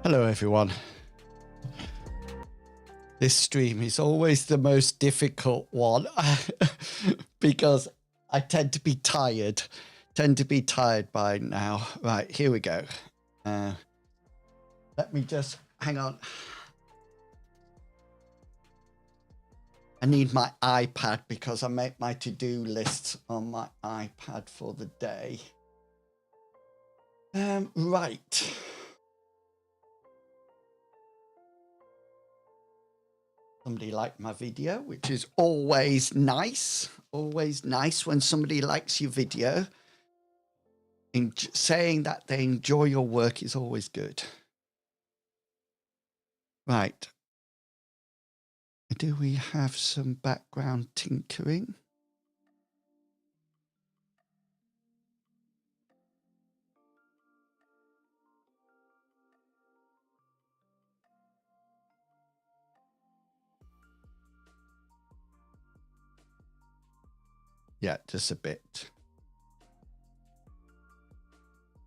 Hello everyone. This stream is always the most difficult one because I tend to be tired by now. Right, here we go. Let me just hang on. I need my iPad because I make my to-do lists on my iPad for the day. Right. Somebody liked my video, which is always nice. Always nice when somebody likes your video. Saying that they enjoy your work is always good. Right. Do we have some background tinkering? Yeah, just a bit.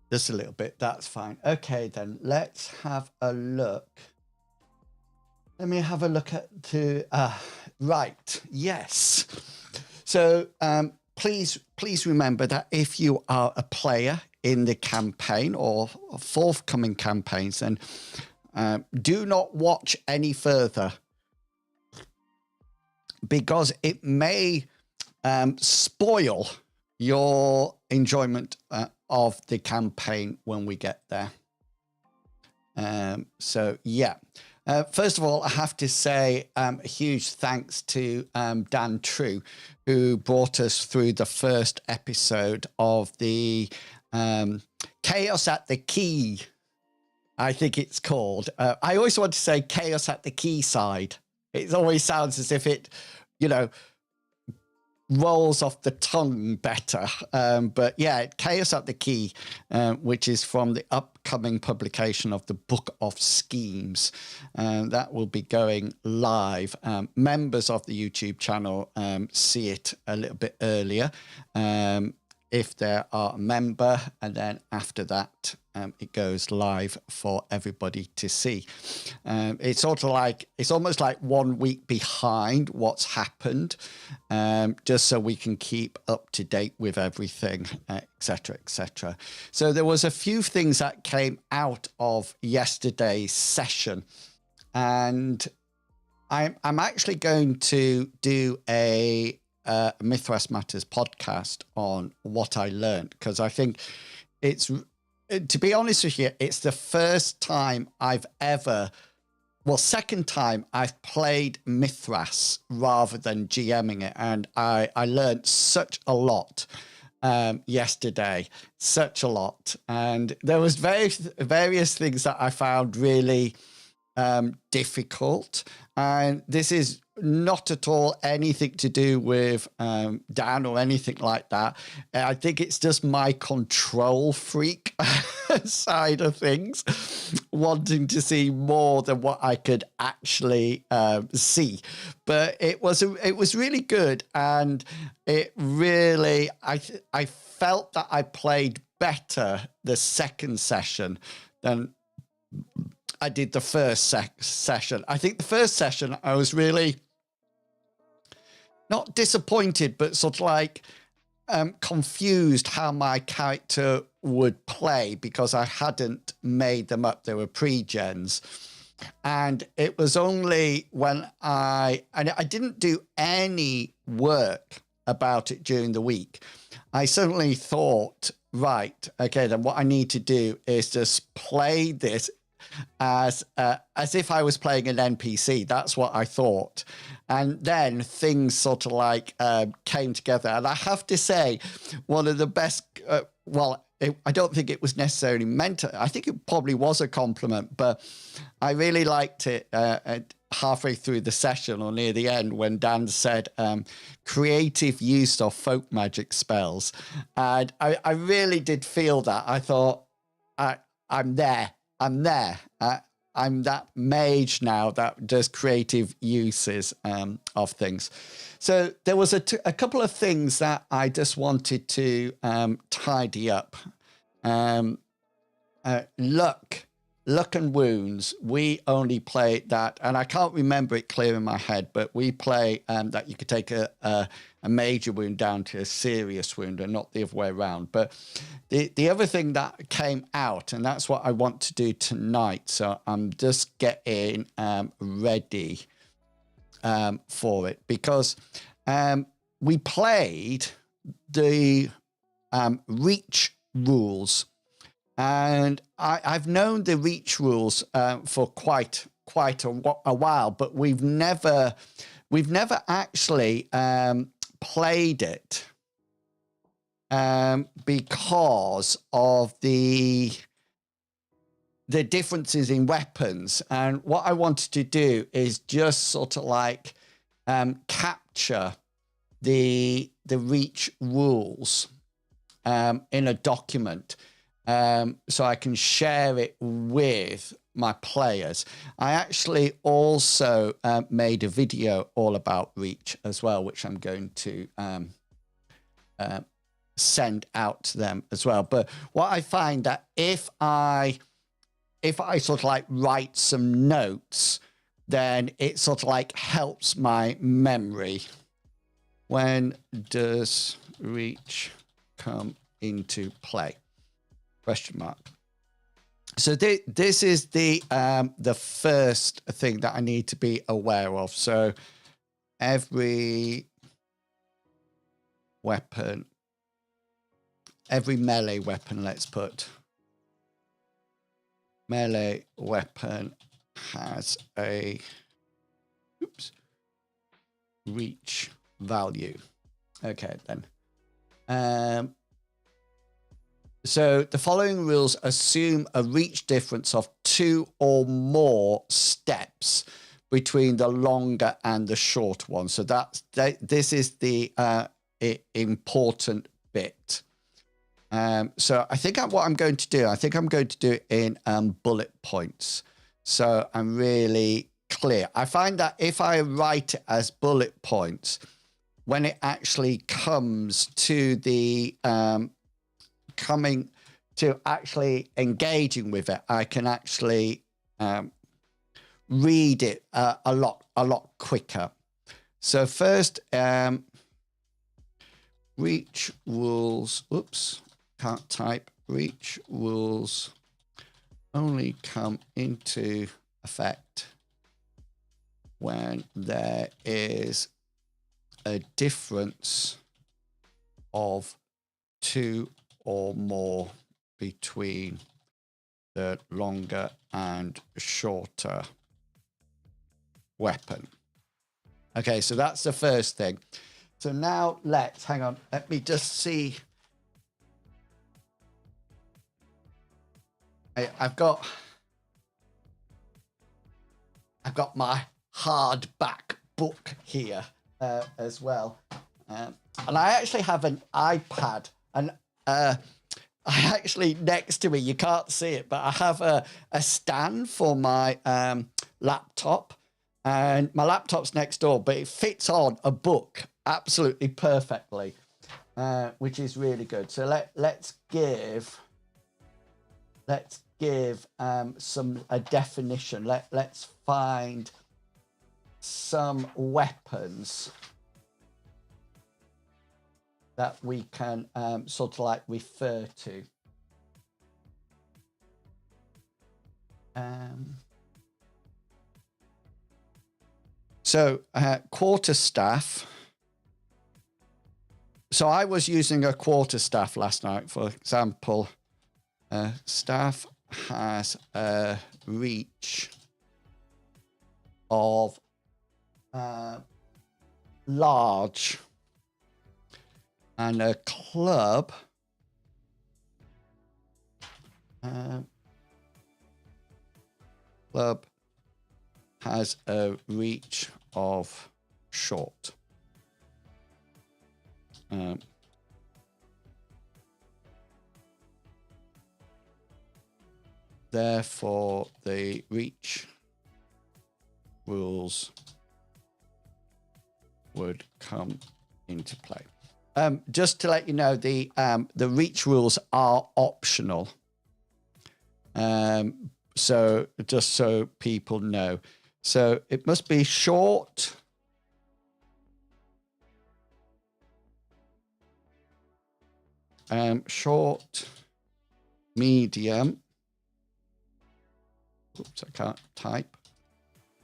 Just a little bit, that's fine. Okay, then let's have a look. Let me have a look at right, yes. So please remember that if you are a player in the campaign or forthcoming campaigns, then do not watch any further because it may spoil your enjoyment of the campaign when we get there. So yeah. First of all, I have to say a huge thanks to Dan True, who brought us through the first episode of the Chaos at the Key, I think it's called. I always want to say Chaos at the Quayside. It always sounds as if it, you know, rolls off the tongue better. But yeah, Chaos at the Key, which is from the upcoming publication of the Book of Schemes. That will be going live. Members of the YouTube channel see it a little bit earlier if they are a member, and then after that it goes live for everybody to see. It's sort of like, it's almost like 1 week behind what's happened, just so we can keep up to date with everything, etc., etc. So there was a few things that came out of yesterday's session, and I'm actually going to do a Mythras Matters podcast on what I learned, because I think it's, to be honest with you, it's the first time I've ever, well, second time I've played Mythras rather than GMing it, and I learned such a lot yesterday, such a lot, and there was various things that I found really difficult, and this is not at all anything to do with Dan or anything like that. I think it's just my control freak side of things, wanting to see more than what I could actually see. But it was really good, and it really, I felt that I played better the second session than I did the first session. I think the first session I was really not disappointed, but sort of like confused how my character would play because I hadn't made them up. They were pre-gens. And it was only when I didn't do any work about it during the week. I suddenly thought, right, okay, then what I need to do is just play this as if I was playing an NPC. That's what I thought. And then things sort of like came together. And I have to say, one of the best, I don't think it was necessarily meant to, I think it probably was a compliment, but I really liked it halfway through the session or near the end when Dan said creative use of folk magic spells. And I really did feel that. I thought, I'm there. I'm that mage now that does creative uses of things. So there was a couple of things that I just wanted to tidy up. Luck luck and wounds, we only play that, and I can't remember it clear in my head, but we play that you could take a major wound down to a serious wound and not the other way around. But the other thing that came out, and that's what I want to do tonight, so I'm just getting ready for it, because we played the Reach rules, and I've known the Reach rules for quite a while, but we've never actually played it because of the differences in weapons. And what I wanted to do is just sort of like capture the Reach rules in a document, so I can share it with my players. I actually also made a video all about Reach as well, which I'm going to send out to them as well. But what I find that if I sort of like write some notes, then it sort of like helps my memory. When does Reach come into play? Question mark. So this is the first thing that I need to be aware of. So every weapon, every melee weapon, let's put melee weapon has a Reach value. Okay, then. So the following rules assume a Reach difference of 2 or more steps between the longer and the short one. So this is the important bit. So I think what I'm going to do, I'm going to do it in bullet points. So I'm really clear. I find that if I write it as bullet points, when it actually comes to the coming to actually engaging with it, I can actually read it a lot quicker. So first, Reach rules. Oops, can't type. Reach rules only come into effect when there is a difference of 2 or more between the longer and shorter weapon. Okay, so that's the first thing. So now hang on, let me just see. I've got my hardback book here as well. And I actually have an iPad, and I actually, next to me, you can't see it, but I have a stand for my laptop, and my laptop's next door, but it fits on a book absolutely perfectly, which is really good. So let's give a definition. Let's find some weapons that we can sort of like refer to. So quarterstaff. So I was using a quarterstaff last night, for example. Staff has a reach of large, and a club has a reach of short. Therefore, the reach rules would come into play. Just to let you know, the reach rules are optional. So just so people know. So it must be short. Short, medium. Oops, I can't type.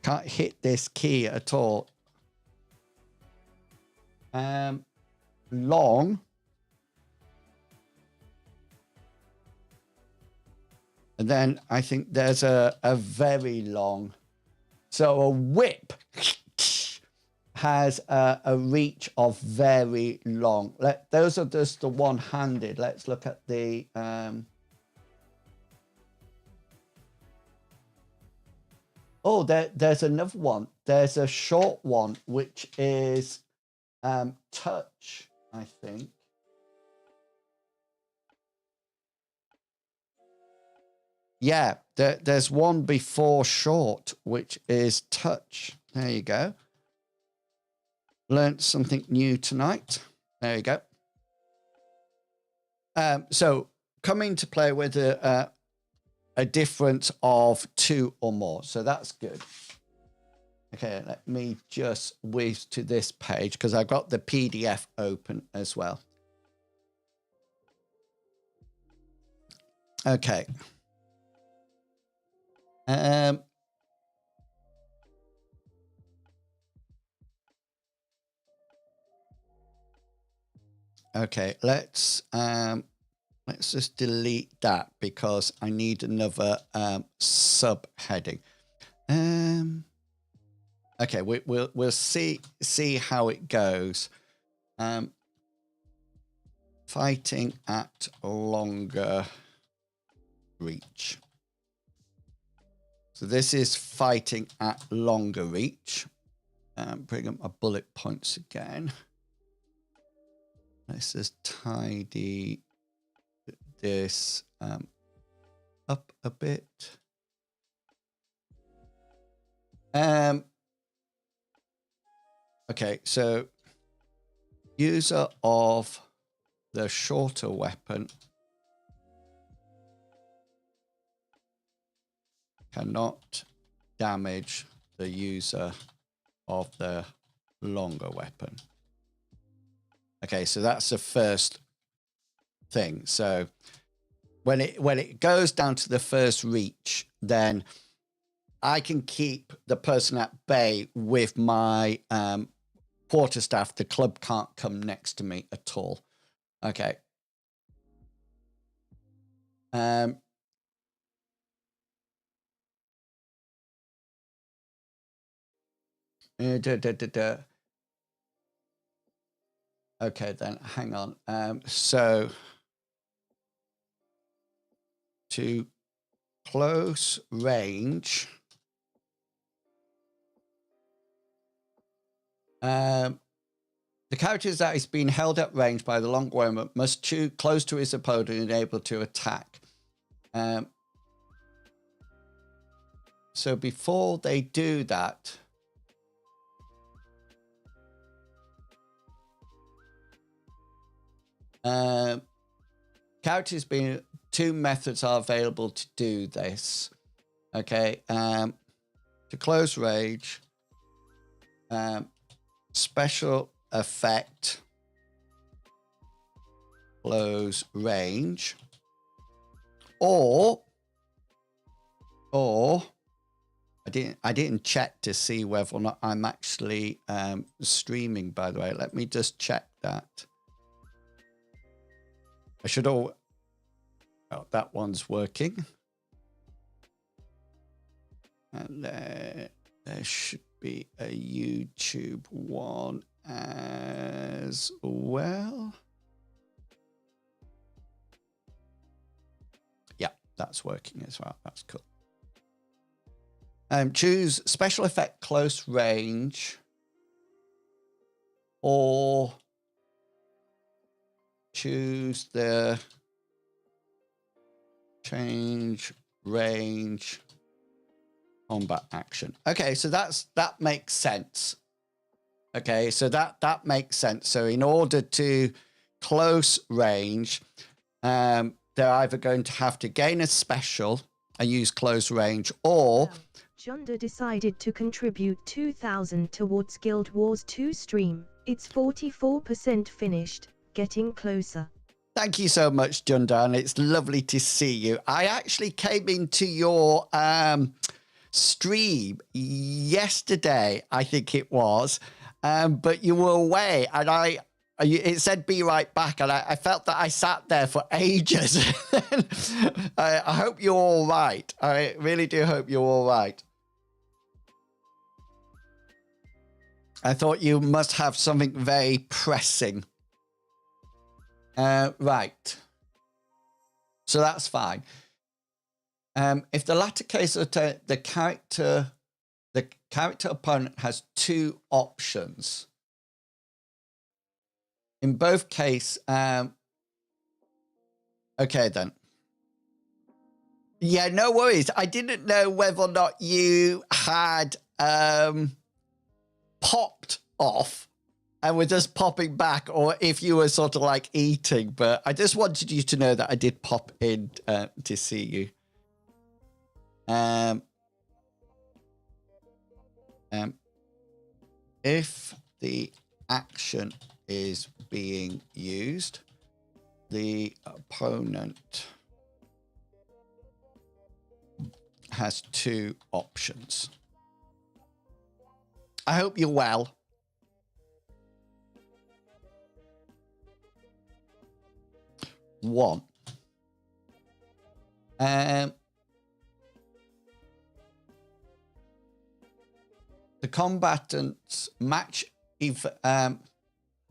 Can't hit this key at all. Long. And then I think there's a very long. So a whip has a reach of very long. Those are just the one-handed. Let's look at the... Oh, there's another one. There's a short one, which is touch, I think. Yeah, there's one before short, which is touch. There you go. Learned something new tonight. There you go. So coming to play with a difference of 2 or more. So that's good. Okay, let me just whiz to this page because I've got the PDF open as well. Okay. Okay, let's just delete that because I need another subheading. Okay, we'll see how it goes. Fighting at longer reach. So this is fighting at longer reach. Bring up my bullet points again. Let's just tidy this up a bit. Okay, so user of the shorter weapon cannot damage the user of the longer weapon. Okay, so that's the first thing. So when it goes down to the first reach, then I can keep the person at bay with my quarterstaff. The club can't come next to me at all. Okay. Okay, then hang on. So to close range, the character that is being held at range by the long weapon must chew close to his opponent and able to attack. So before they do that, characters being 2 methods are available to do this. Okay, to close range, special effect, close range, or I didn't check to see whether or not I'm actually streaming, by the way. Let me just check that. I should oh, that one's working. And there should be a YouTube one as well. Yeah, that's working as well. That's cool. Choose special effect close range or choose the change range combat action. Okay, so that makes sense. Okay, so that makes sense. So in order to close range, they're either going to have to gain a special and use close range, or Jonda decided to contribute 2,000 towards Guild Wars 2 stream. It's 44% finished, getting closer. Thank you so much, Jundan. It's lovely to see you. I actually came into your stream yesterday, I think it was, but you were away, and it said be right back, and I felt that I sat there for ages. I hope you're all right. I really do hope you're all right. I thought you must have something very pressing. Right. So that's fine. If the latter case of the character opponent has two options. In both cases, okay then. Yeah, no worries. I didn't know whether or not you had popped off and were just popping back, or if you were sort of like eating, but I just wanted you to know that I did pop in to see you. If the action is being used, the opponent has two options. I hope you're well. One. The combatants match if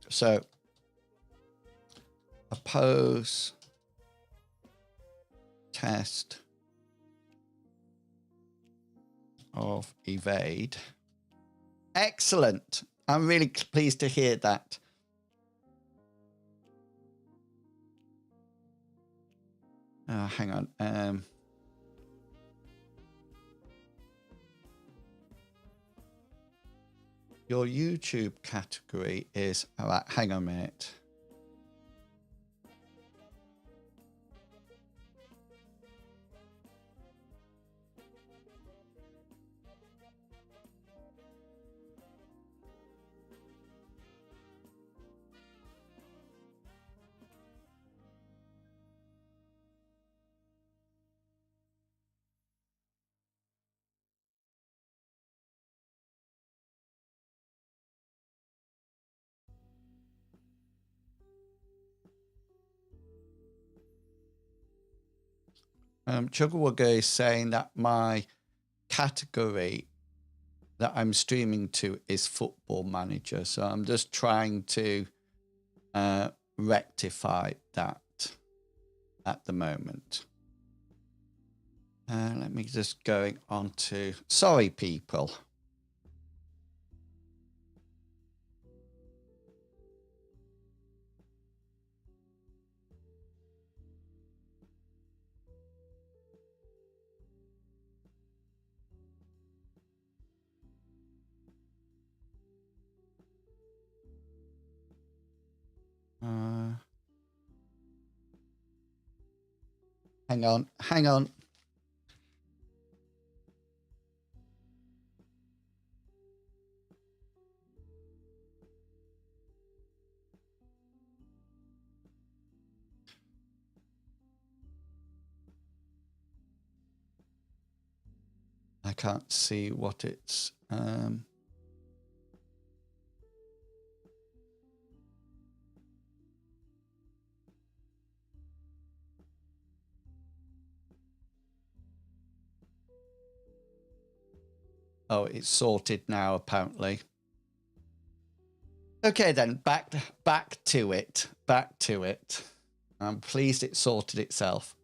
so oppose test of evade. Excellent. I'm really pleased to hear that. Hang on. Your YouTube category is, all right, hang on a minute. Chugawugga is saying that my category that I'm streaming to is Football Manager. So I'm just trying to rectify that at the moment. Let me just going on to, sorry, people. Hang on. I can't see what it's, oh, it's sorted now, apparently. Okay, then back to it. I'm pleased it sorted itself.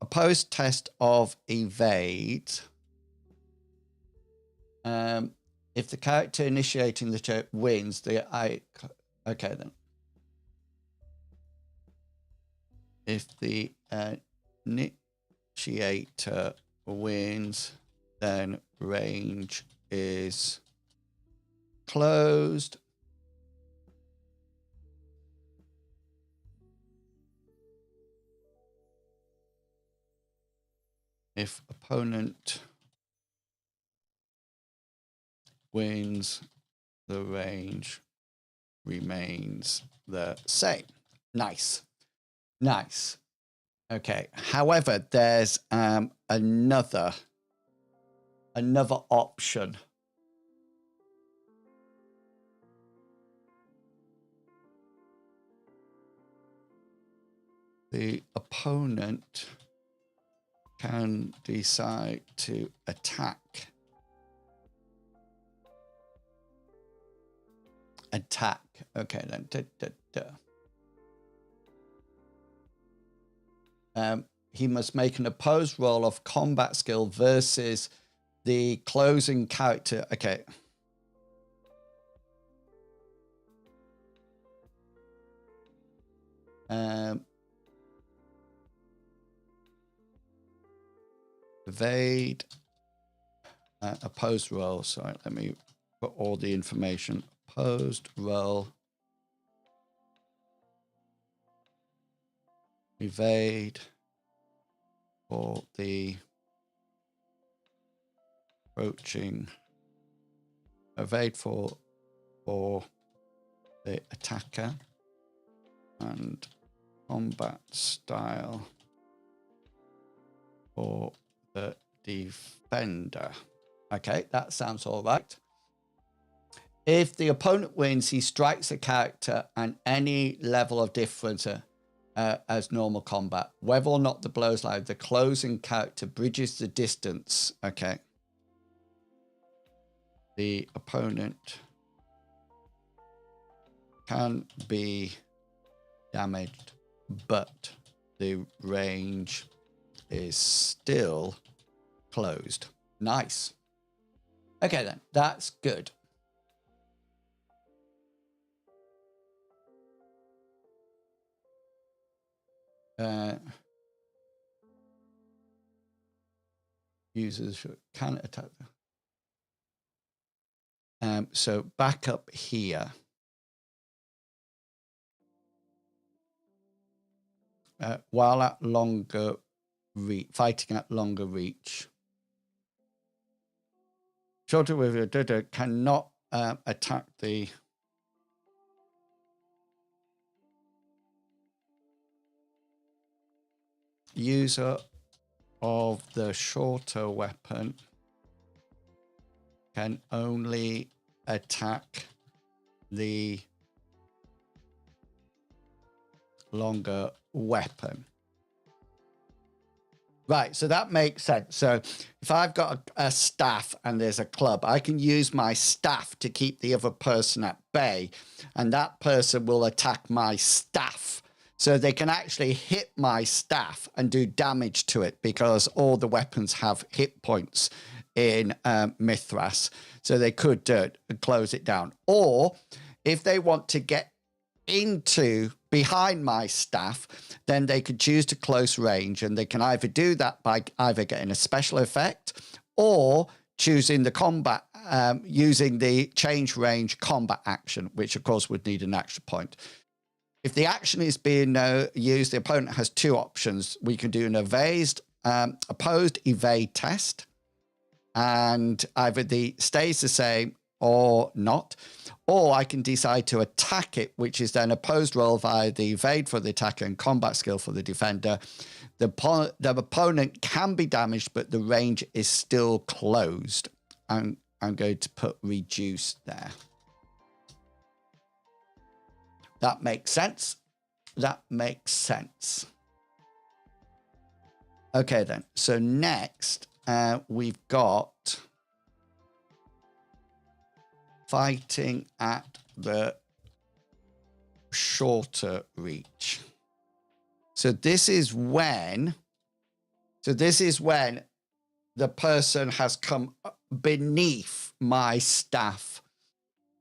Opposed test of evade. If the character initiating the check wins, okay then. If the initiator wins, then range is closed. if opponent wins, the range remains the same. Nice. Nice. Okay. However, there's another option. The opponent can decide to attack. Okay, then. He must make an opposed roll of combat skill versus the closing character. Okay. Evade. Opposed roll. Sorry, let me put all the information. Opposed roll. Evade for the approaching. Evade for the attacker, and combat style for the defender. Okay, that sounds all right. If the opponent wins, he strikes a character and any level of difference as normal combat. Whether or not the blows live, the closing character bridges the distance. Okay. The opponent can be damaged, but the range is still closed. Nice. Okay, then. That's good. Users can attack them. So back up here. While at longer reach, fighting at longer reach. Shorter with a cannot attack the user of the shorter weapon can only attack the longer weapon. Right, so that makes sense. So if I've got a staff and there's a club, I can use my staff to keep the other person at bay, and that person will attack my staff. So they can actually hit my staff and do damage to it because all the weapons have hit points in Mythras. So they could close it down. Or if they want to get into behind my staff, then they could choose to close range, and they can either do that by either getting a special effect or choosing the combat, using the change range combat action, which of course would need an action point. If the action is being used, the opponent has two options. We can do an opposed evade test, and either the stays the same or not, or I can decide to attack it, which is then opposed roll via the evade for the attacker and combat skill for the defender. The opponent can be damaged, but the range is still closed. I'm going to put reduce there. That makes sense. That makes sense. Okay, then. So next, we've got fighting at the shorter reach. So this is when the person has come beneath my staff,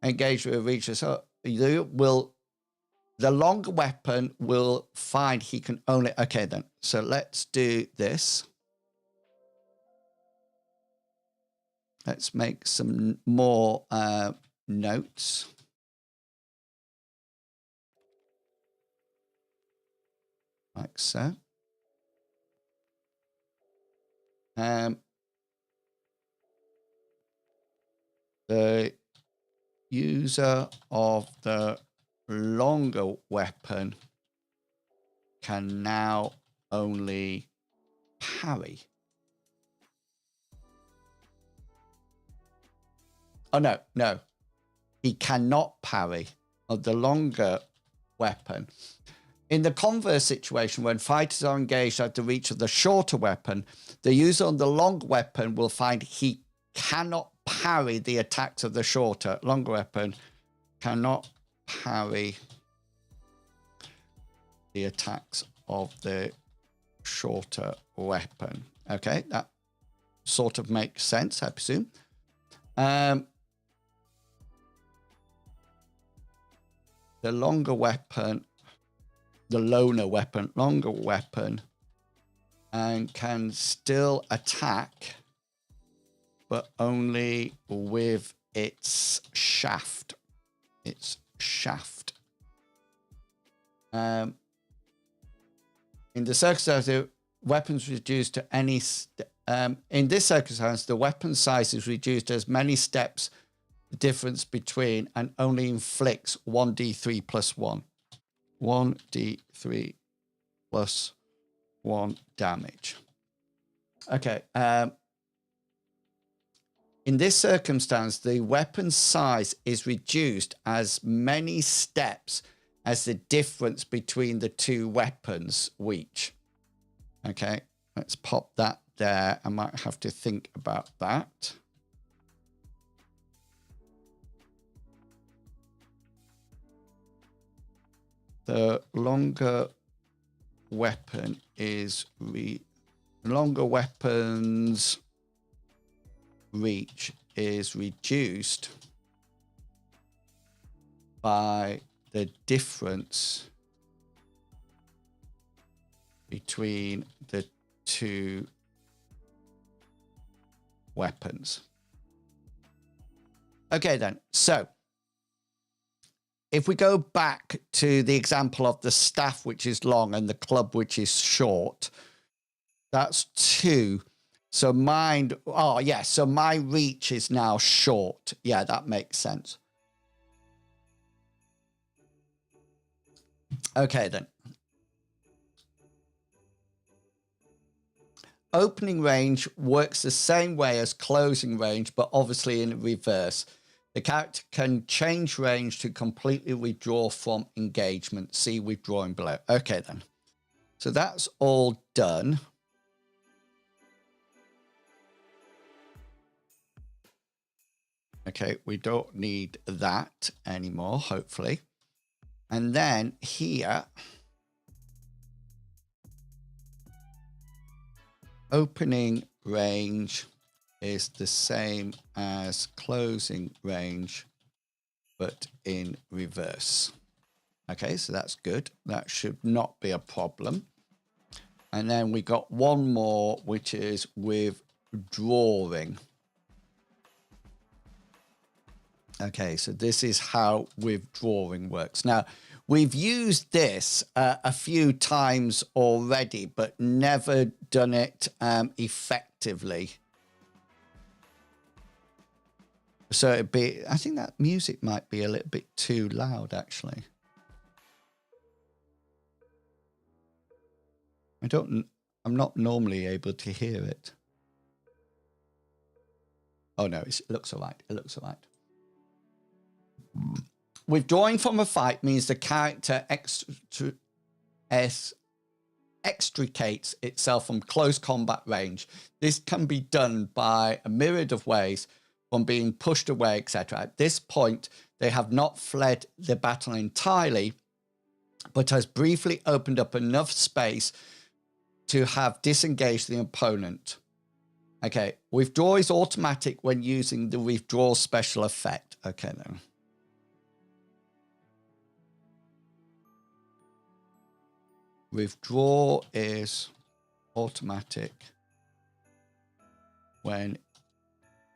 engaged with a reach. So the longer weapon will find he can only, okay then. So let's do this. Let's make some more notes. Like so. The user of the longer weapon can now only parry. Oh, no, no. He cannot parry of the longer weapon. In the converse situation, when fighters are engaged at the reach of the shorter weapon, the user of the long weapon will find he cannot parry the attacks of the longer weapon, cannot parry the attacks of the shorter weapon. Okay, that sort of makes sense, I presume. The longer weapon, the loner weapon, longer weapon, and can still attack, but only with its shaft. Its shaft. In the circumstance, the weapons reduced to any. In this circumstance, the weapon size is reduced as many steps the difference between and only inflicts 1d3 plus 1. 1d3 plus 1 damage. Okay. In this circumstance, the weapon size is reduced as many steps as the difference between the two weapons reach. Okay, let's pop that there. I might have to think about that. The longer weapon is longer weapons reach is reduced by the difference between the two weapons. Okay, then. So if we go back to the example of the staff, which is long, and the club, which is short, that's 2. So mine, oh yeah, so my reach is now short. Yeah, that makes sense. Okay, then. Opening range works the same way as closing range, but obviously in reverse. The character can change range to completely withdraw from engagement. See withdrawing below. Okay, then. So that's all done. Okay, we don't need that anymore, hopefully. And then here, opening range is the same as closing range, but in reverse. Okay, so that's good. That should not be a problem. And then we got one more, which is withdrawing. Okay, so this is how withdrawing works. Now, we've used this a few times already, but never done it effectively. So it'd be, I think that music might be a little bit too loud, actually. I'm not normally able to hear it. Oh no, it looks all right. It looks all right. Withdrawing from a fight means the character extricates itself from close combat range. This can be done by a myriad of ways, from being pushed away, etc. At this point, they have not fled the battle entirely, but has briefly opened up enough space to have disengaged the opponent. Okay, withdraw is automatic when using the withdraw special effect. Okay, then. Withdraw is automatic when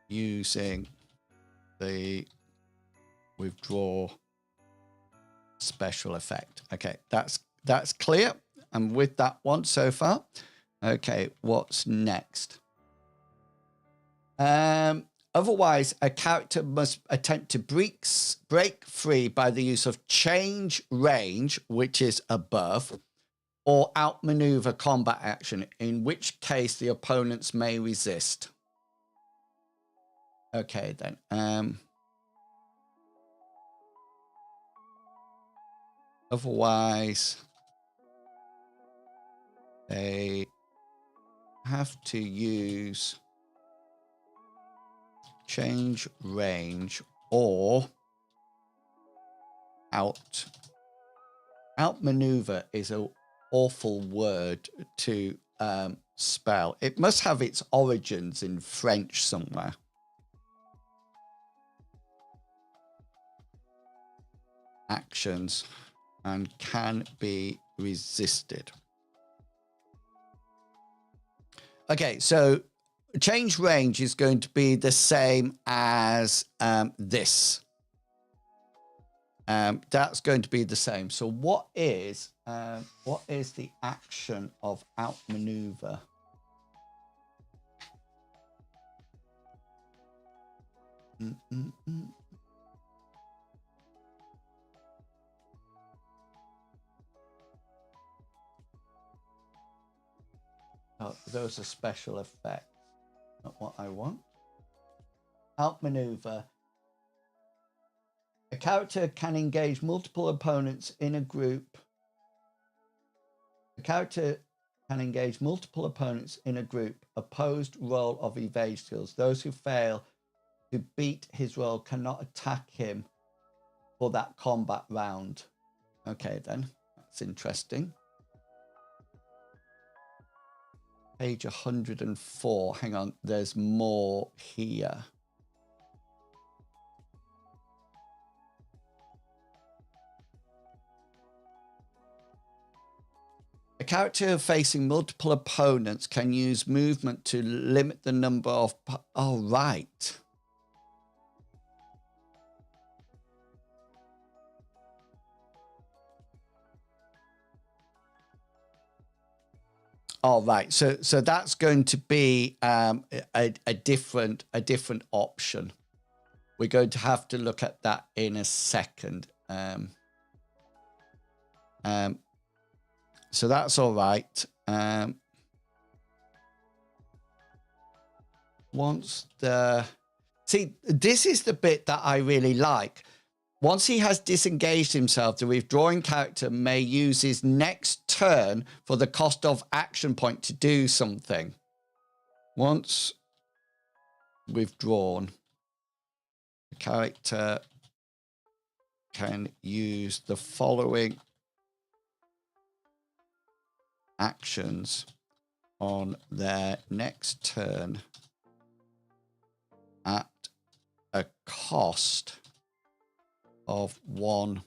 using the withdraw special effect. Okay, that's clear. I'm with that one so far. Okay, what's next? Otherwise, a character must attempt to break free by the use of change range, which is above, or outmaneuver combat action, in which case the opponents may resist. Okay, then. Otherwise, they have to use change range or outmaneuver is an awful word to spell. It must have its origins in French somewhere. Actions and can be resisted. Okay, so change range is going to be the same as this. That's going to be the same. So what is the action of outmaneuver? Oh, those are special effects. Not what I want. Outmaneuver. A character can engage multiple opponents in a group. A character can engage multiple opponents in a group. Opposed roll of evade skills. Those who fail to beat his roll cannot attack him for that combat round. Okay, then. That's interesting. Page 104. Hang on, there's more here. A character facing multiple opponents can use movement to limit the number of... Oh, right. All right, so that's going to be a different option. We're going to have to look at that in a second. So that's all right. See, this is the bit that I really like. Once he has disengaged himself, the withdrawing character may use his next turn for the cost of action point to do something. Once withdrawn, the character can use the following actions on their next turn at a cost of 1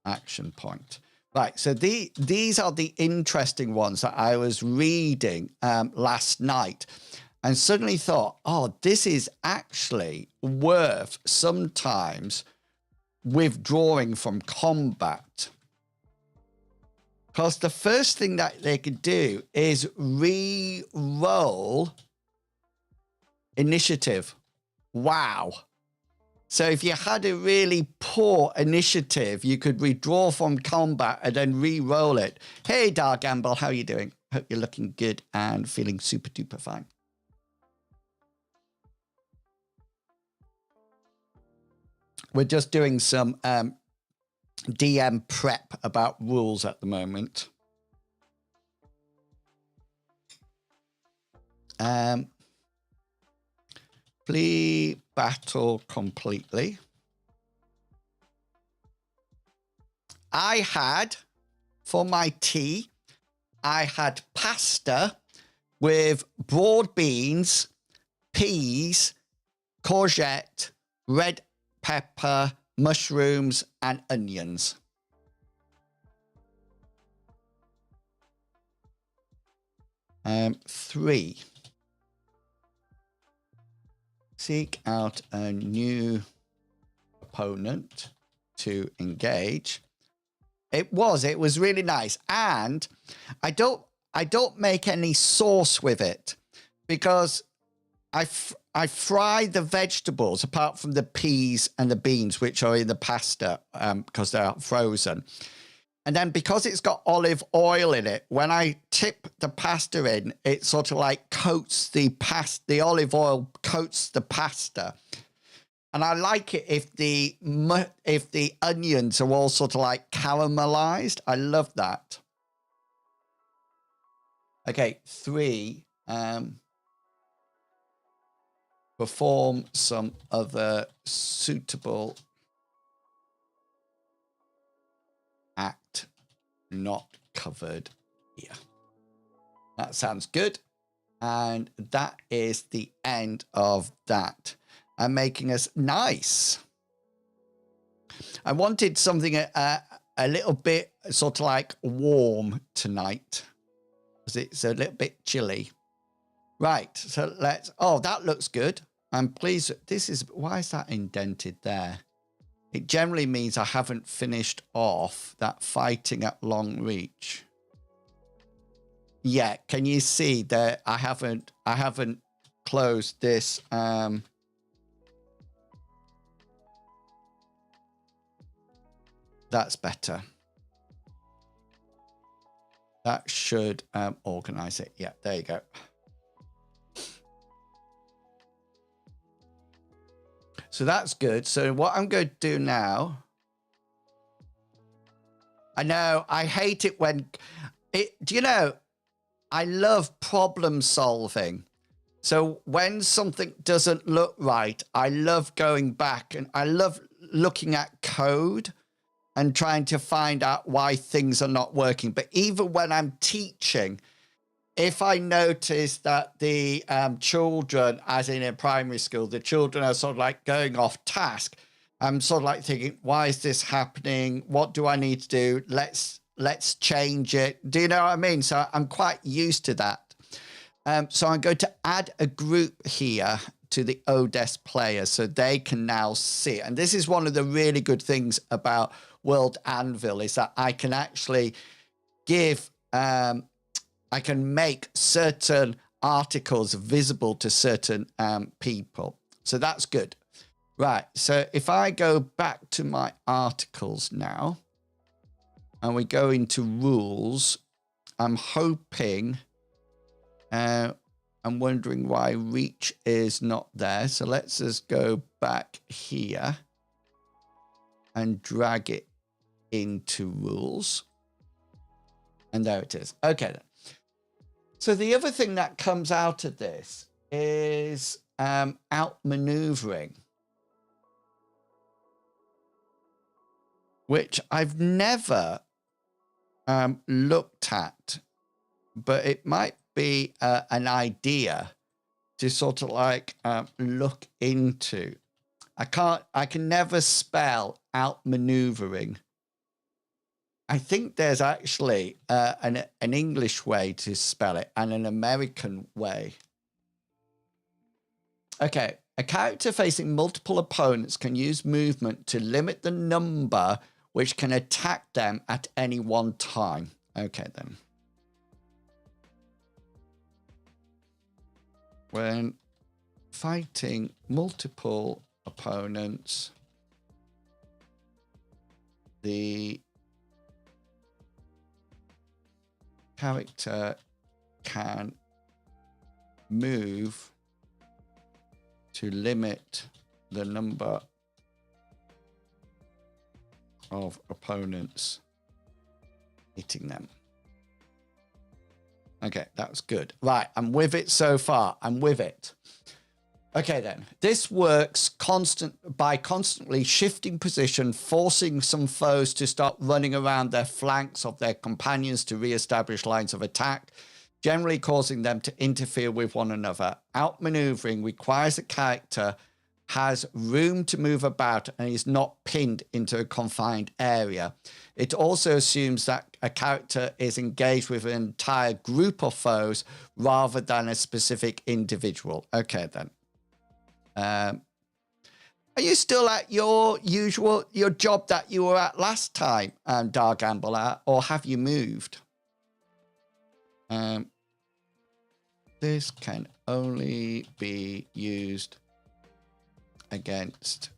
action point. Right, so these are the interesting ones that I was reading last night and suddenly thought, oh, this is actually worth sometimes withdrawing from combat. Because the first thing that they could do is re-roll initiative. Wow. So if you had a really poor initiative, you could withdraw from combat and then re-roll it. Hey, Dark Amble, how are you doing? Hope you're looking good and feeling super duper fine. We're just doing some DM prep about rules at the moment. Flee battle completely. I had, for my tea, I had pasta with broad beans, peas, courgette, red pepper, mushrooms, and onions. Three. Seek out a new opponent to engage. It was really nice. And I don't make any sauce with it. because I fry the vegetables apart from the peas and the beans, which are in the pasta because they're frozen. And then because it's got olive oil in it, when I tip the pasta in, it sort of like coats the olive oil coats the pasta. And I like it if the onions are all sort of like caramelized. I love that. Okay, 3. Perform some other suitable act not covered here. That sounds good. And that is the end of that. And making us nice. I wanted something a little bit sort of like warm tonight, because it's a little bit chilly. Right, so let's, oh, that looks good. I'm pleased. This is, why is that indented there? It generally means I haven't finished off that fighting at long reach. Yeah, can you see that I haven't closed this that's better. That should organize it. Yeah, there you go. So that's good. So what I'm going to do now, I know I hate it when do you know, I love problem solving. So when something doesn't look right, I love going back and I love looking at code and trying to find out why things are not working. But even when I'm teaching, if I notice that the children, as in a primary school, the children are sort of like going off task, I'm sort of like thinking, why is this happening? What do I need to do? Let's change it. Do you know what I mean? So I'm quite used to that. So I'm going to add a group here to the Odes players so they can now see. And this is one of the really good things about World Anvil, is that I can actually give, I can make certain articles visible to certain people. So that's good. Right. So if I go back to my articles now and we go into rules, I'm hoping, I'm wondering why reach is not there. So let's just go back here and drag it into rules. And there it is. Okay then. So the other thing that comes out of this is outmaneuvering, which I've never looked at, but it might be an idea to sort of like look into. I can never spell outmaneuvering. I think there's actually an English way to spell it and an American way. Okay, a character facing multiple opponents can use movement to limit the number which can attack them at any one time. Okay, then. When fighting multiple opponents, the character can move to limit the number of opponents hitting them. Okay, that's good. Right, I'm with it so far. I'm with it. Okay, then. This works by constantly shifting position, forcing some foes to start running around their flanks of their companions to re-establish lines of attack, generally causing them to interfere with one another. Outmaneuvering requires a character has room to move about and is not pinned into a confined area. It also assumes that a character is engaged with an entire group of foes rather than a specific individual. Okay, then. Are you still at your job that you were at last time, Dargamble, or have you moved? This can only be used against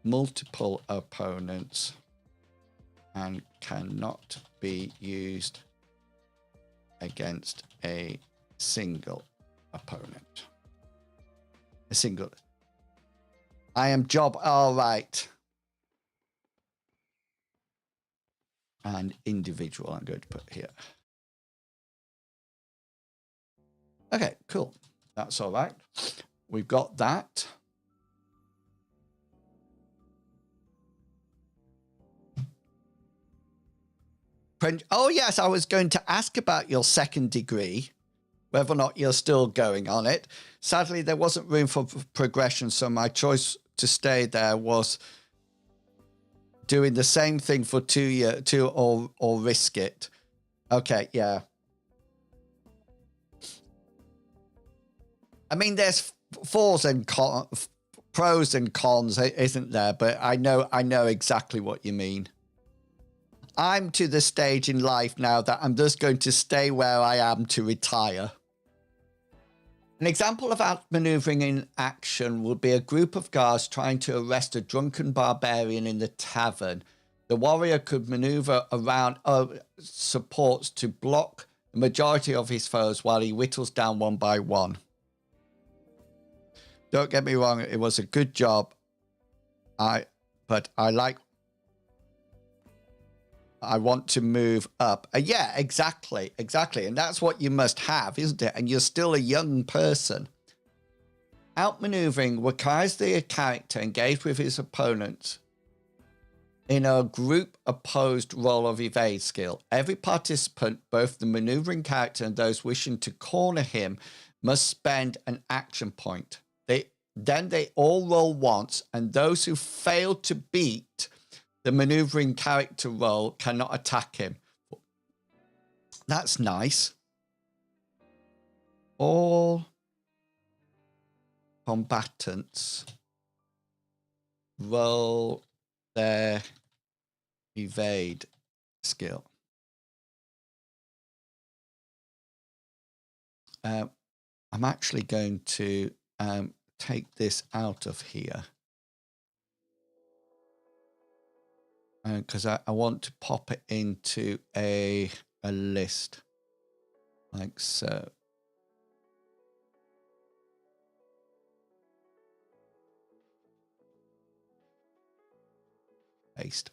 multiple opponents and cannot be used against a single opponent. A single. I am job. All right. And individual, I'm going to put here. Okay, cool. That's all right. We've got that. Oh, yes, I was going to ask about your second degree, whether or not you're still going on it. Sadly, there wasn't room for progression, so my choice to stay there was doing the same thing for 2 years, or risk it. Okay, yeah. I mean, there's pros and cons, isn't there? But I know exactly what you mean. I'm to the stage in life now that I'm just going to stay where I am to retire. An example of outmaneuvering in action would be a group of guards trying to arrest a drunken barbarian in the tavern. The warrior could maneuver around supports to block the majority of his foes while he whittles down one by one. Don't get me wrong, it was a good job. But I want to move up. Yeah, exactly. And that's what you must have, isn't it? And you're still a young person. Outmaneuvering requires the character engaged with his opponent in a group opposed roll of evade skill. Every participant, both the maneuvering character and those wishing to corner him, must spend an action point. Then they all roll once, and those who fail to beat the maneuvering character roll cannot attack him. That's nice. All combatants roll their evade skill. I'm actually going to take this out of here. Because I want to pop it into a list like so. Paste.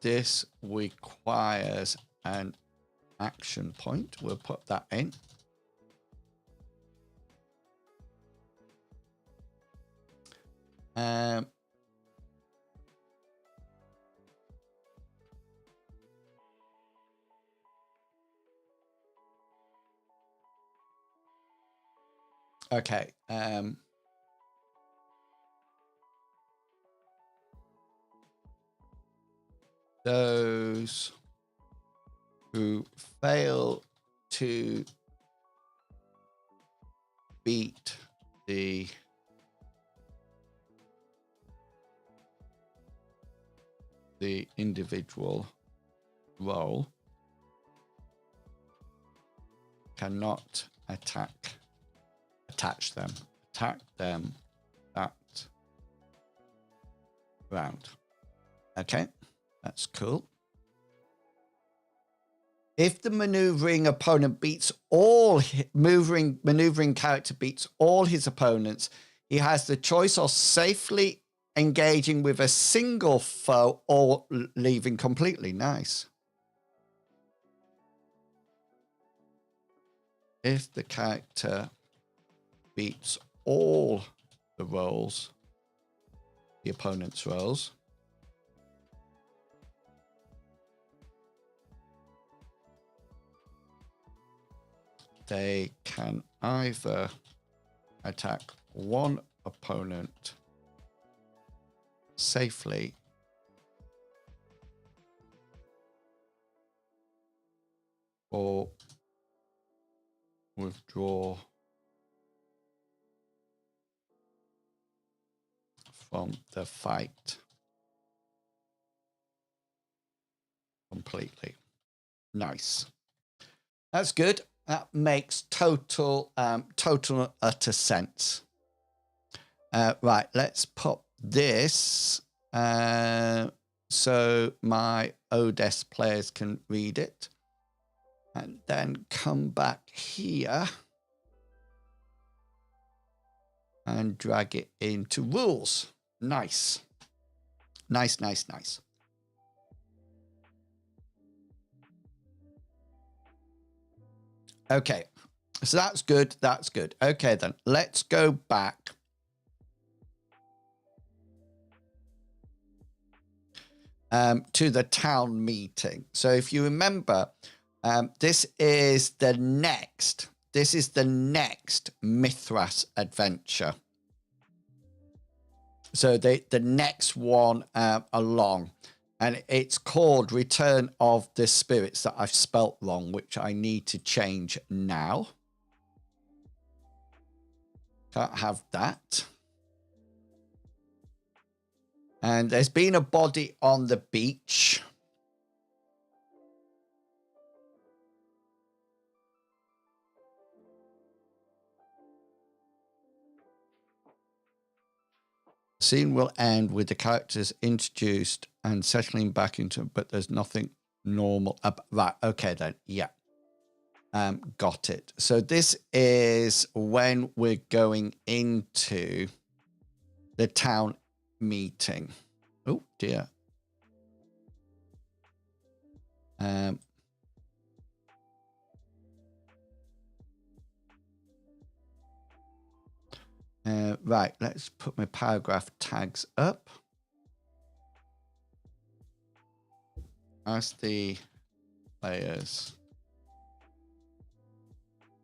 This requires an action point. We'll put that in. Okay. Those who fail to beat the individual roll cannot attack them that round. Okay, that's cool. If the maneuvering opponent beats all maneuvering character beats all his opponents, he has the choice of safely engaging with a single foe or leaving completely. Nice. If the character beats all the rolls, the opponent's rolls, they can either attack one opponent safely or withdraw from the fight completely. Nice. That's good. That makes total utter sense. Right, let's put this so my Odes players can read it, and then come back here and drag it into rules. Nice. Nice, nice, nice. Okay, so that's good. That's good. Okay, then let's go back to the town meeting. So if you remember, this is the next Mythras adventure. So the next one along, and it's called Return of the Spirits, that I've spelt wrong, which I need to change now. Can't have that. And there's been a body on the beach. Scene will end with the characters introduced and settling back into, but there's nothing normal about. Right, okay then, yeah. Got it. So this is when we're going into the town meeting. Oh dear. Right, let's put my paragraph tags up. As the players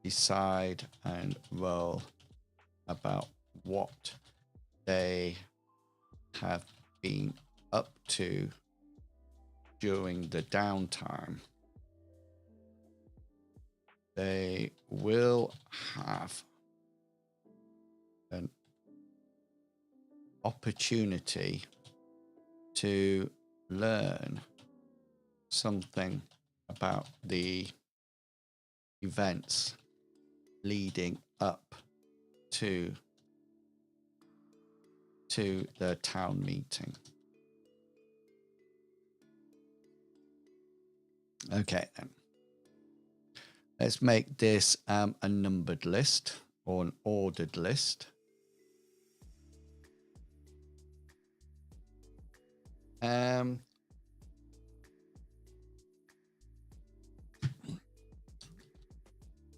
decide and roll about what they have been up to during the downtime, they will have an opportunity to learn something about the events leading up to the town meeting. Okay, then. Let's make this a numbered list or an ordered list.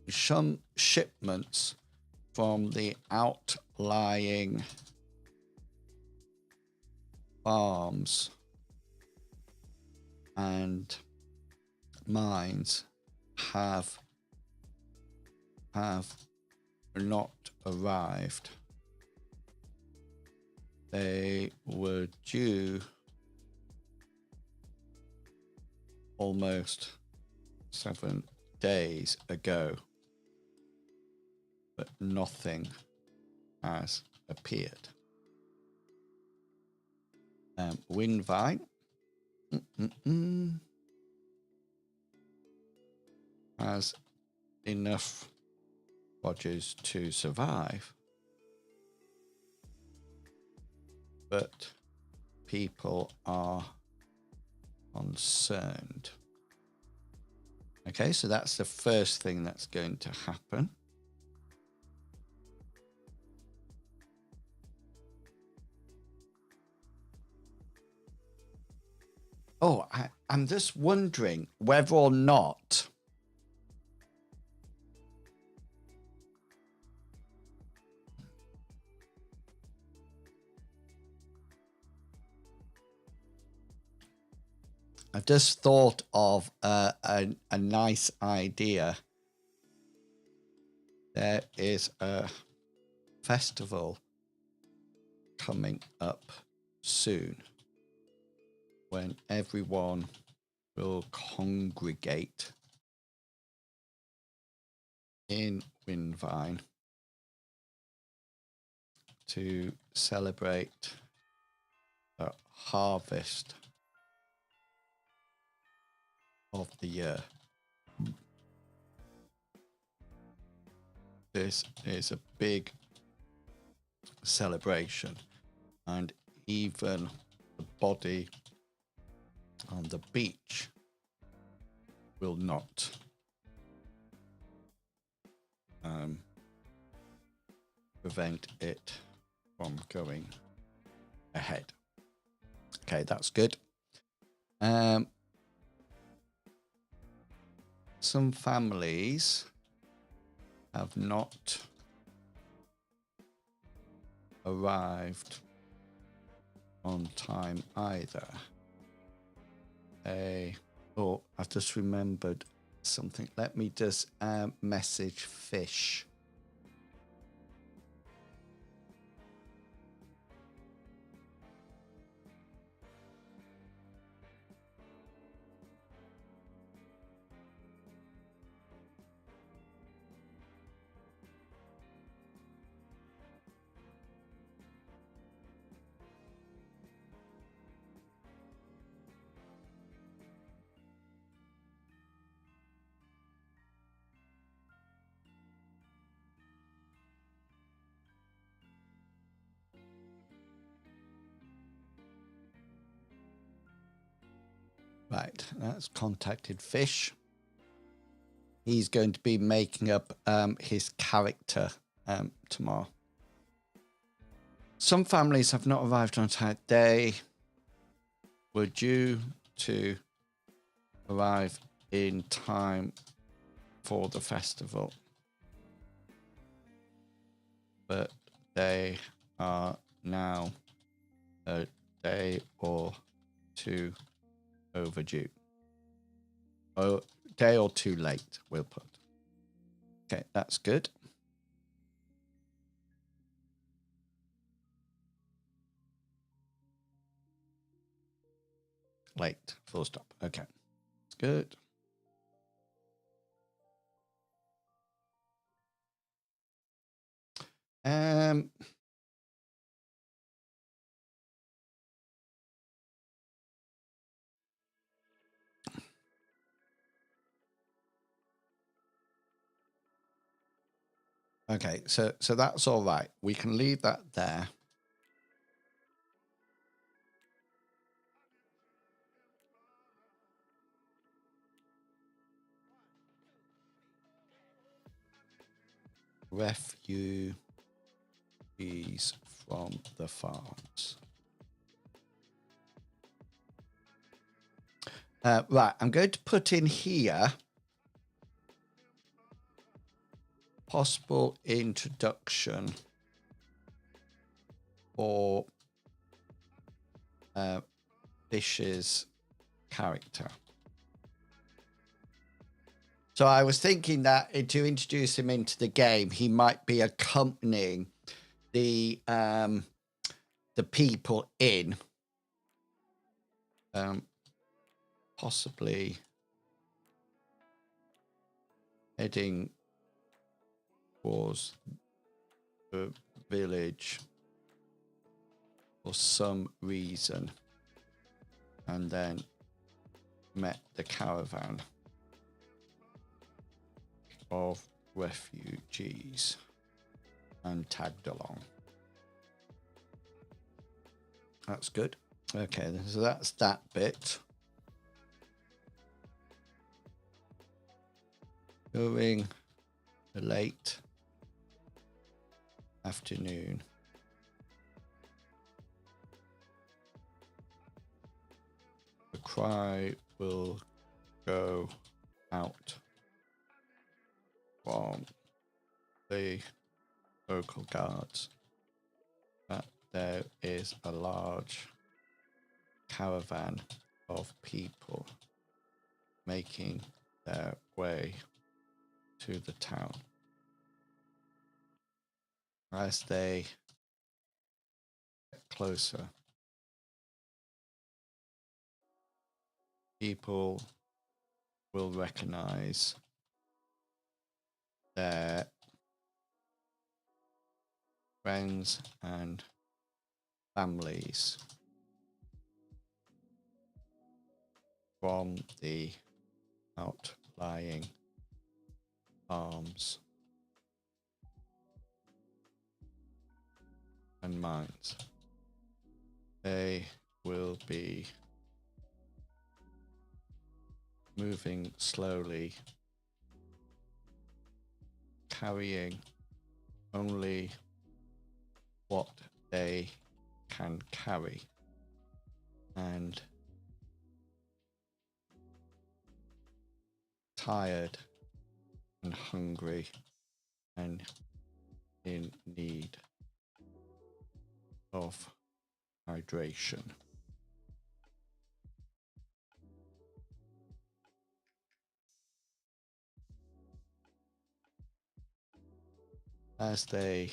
Some shipments from the outlying farms and mines have not arrived. They were due almost 7 days ago, but nothing has appeared. Windvine has enough produce to survive, but people are concerned. Okay, so that's the first thing that's going to happen. Oh, I'm just wondering whether or not I've just thought of a nice idea. There is a festival coming up soon when everyone will congregate in Windvine to celebrate the harvest of the year. This is a big celebration, and even the body on the beach will not prevent it from going ahead. Okay, that's good. Some families have not arrived on time either. Oh, I've just remembered something. Let me just message Fish. Right, that's contacted Fish. He's going to be making up his character tomorrow. Some families have not arrived on time. They were due to arrive in time for the festival, but they are now a day or two overdue. A day or two late, we'll put. Okay, that's good. Late, full stop. Okay, that's good. Okay, so that's all right. We can leave that there. Refugees from the farms. Right, I'm going to put in here possible introduction for Fish's character. So I was thinking that to introduce him into the game, he might be accompanying the people in, possibly heading towards the village for some reason, and then met the caravan of refugees and tagged along. That's good. Okay, so that's that bit. During the late afternoon, the cry will go out from the local guards that there is a large caravan of people making their way to the town. As they get closer, people will recognize their friends and families from the outlying farms and mines. They will be moving slowly, carrying only what they can carry, and tired and hungry and in need of hydration. As they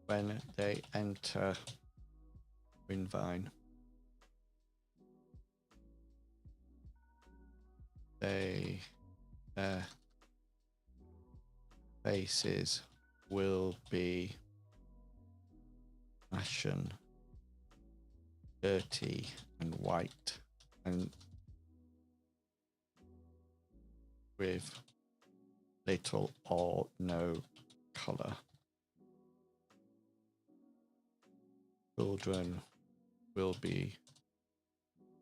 when they enter Windvine, their faces will be ashen, dirty and white, and with little or no color. Children will be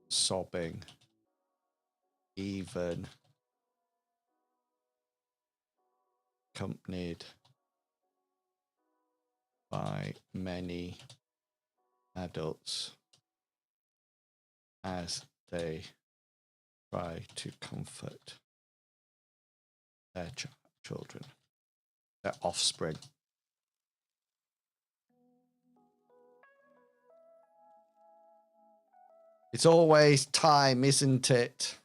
sobbing, even accompanied by many adults as they try to comfort their children, their offspring. It's always time, isn't it?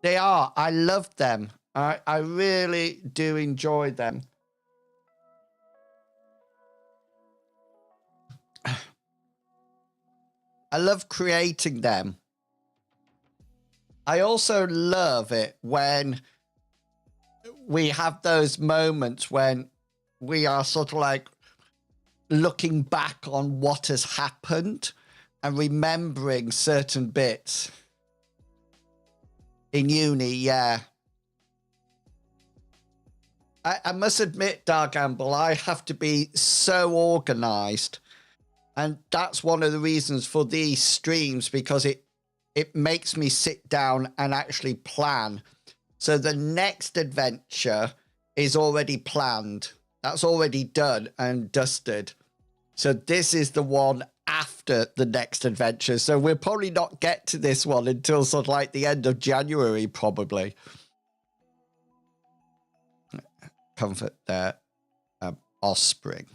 They are. I love them. I really do enjoy them. I love creating them. I also love it when we have those moments when we are sort of like looking back on what has happened and remembering certain bits. In uni, yeah. I must admit, Dargamble, I have to be so organized. And that's one of the reasons for these streams, because it makes me sit down and actually plan. So the next adventure is already planned. That's already done and dusted. So this is the one after the next adventure. So we'll probably not get to this one until sort of like the end of January, probably. Comfort their offspring.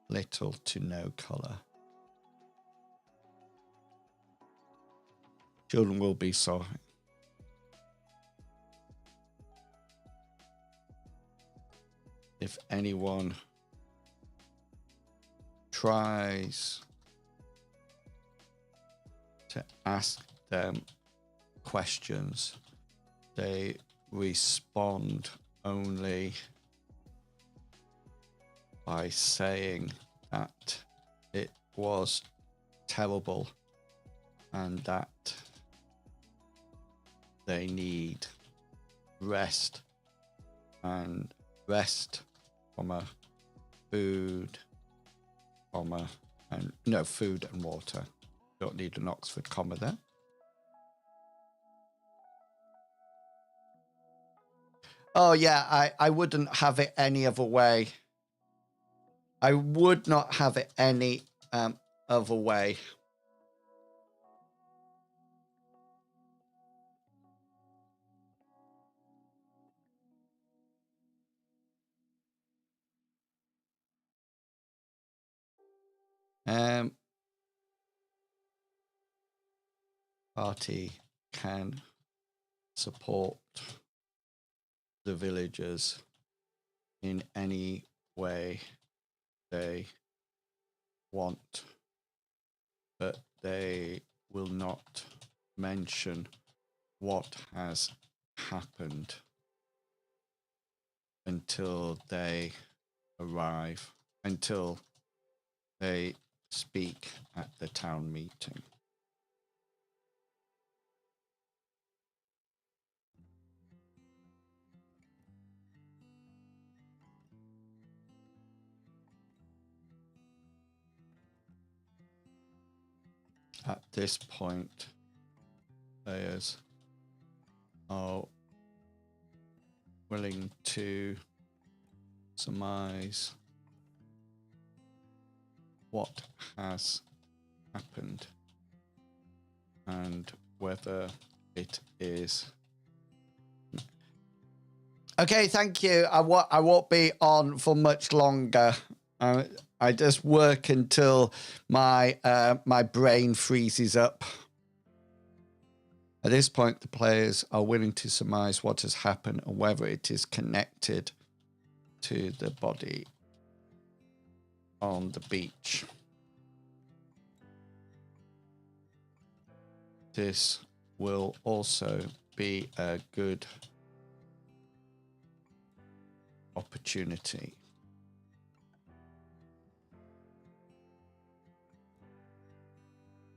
Little to no color. Children will be sorry. If anyone tries to ask them questions, they respond only by saying that it was terrible and that they need rest, and rest, comma, food, comma, and no, food and water. Don't need an Oxford comma there. Oh yeah, I wouldn't have it any other way. I would not have it any other way. Party can support the villagers in any way they want, but they will not mention what has happened until they arrive until they speak at the town meeting. At this point, players are willing to surmise what has happened and whether it is. Okay, thank you. I won't be on for much longer. I just work until my my brain freezes up. At this point, the players are willing to surmise what has happened and whether it is connected to the body on the beach. This will also be a good opportunity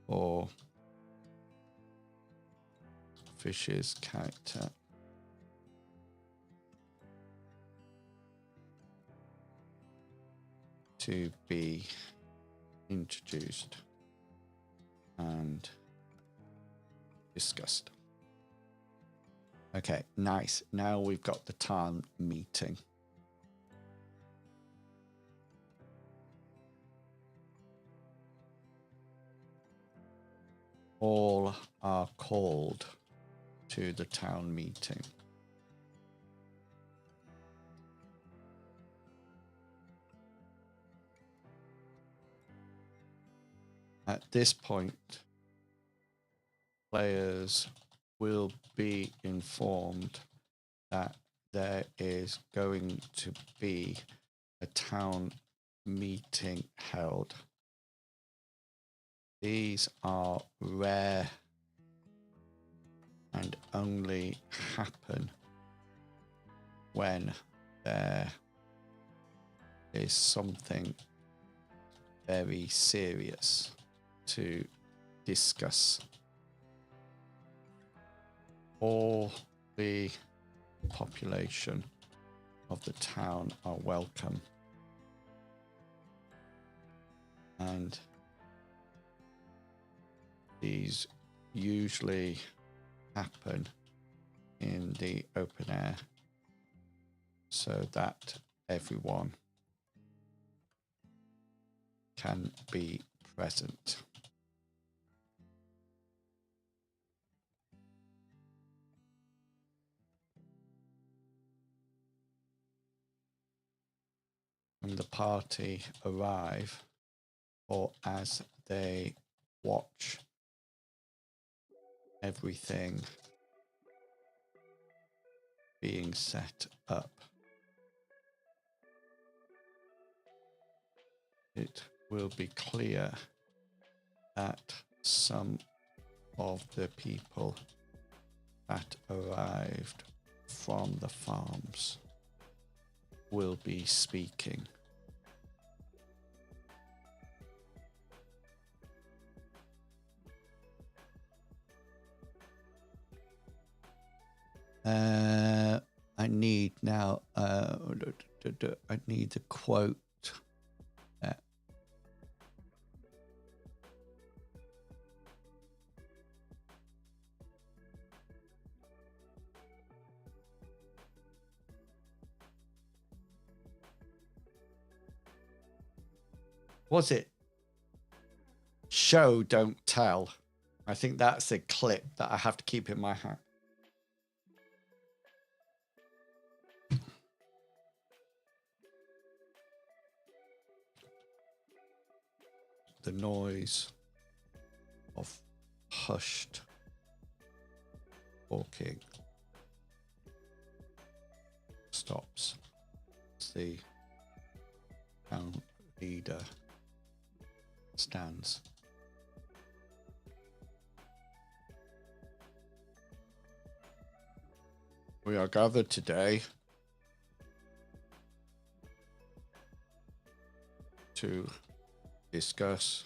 for Fish's character to be introduced and discussed. Okay, nice. Now we've got the town meeting. All are called to the town meeting. At this point, players will be informed that there is going to be a town meeting held. These are rare and only happen when there is something very serious to discuss. All the population of the town are welcome, and these usually happen in the open air so that everyone can be present. When the party arrive, or as they watch everything being set up, it will be clear that some of the people that arrived from the farms will be speaking. I need now, I need the quote. Was it show, don't tell? I think that's a clip that I have to keep in my hat. The noise of hushed talking stops. The town leader stands. We are gathered today to discuss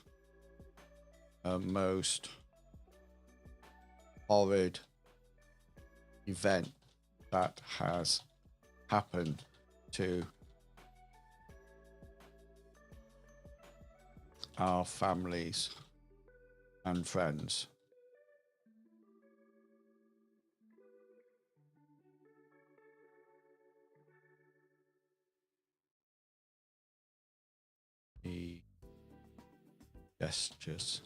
a most horrid event that has happened to our families and friends. He gestures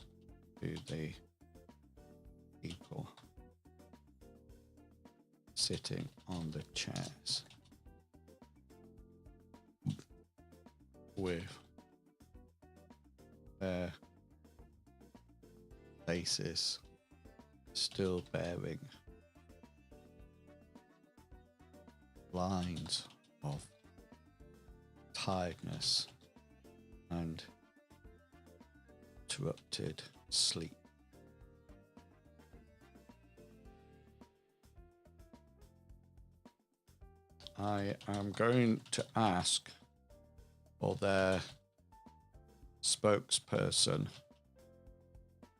to the people sitting on the chairs with their faces still bearing lines of tiredness and interrupted sleep. I am going to ask for their spokesperson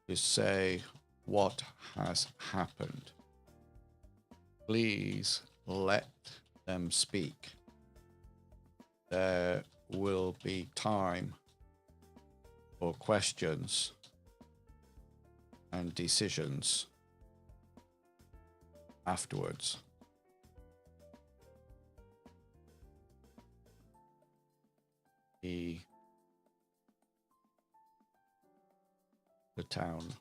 to say what has happened. Please let them speak. There will be time for questions and decisions afterwards. The town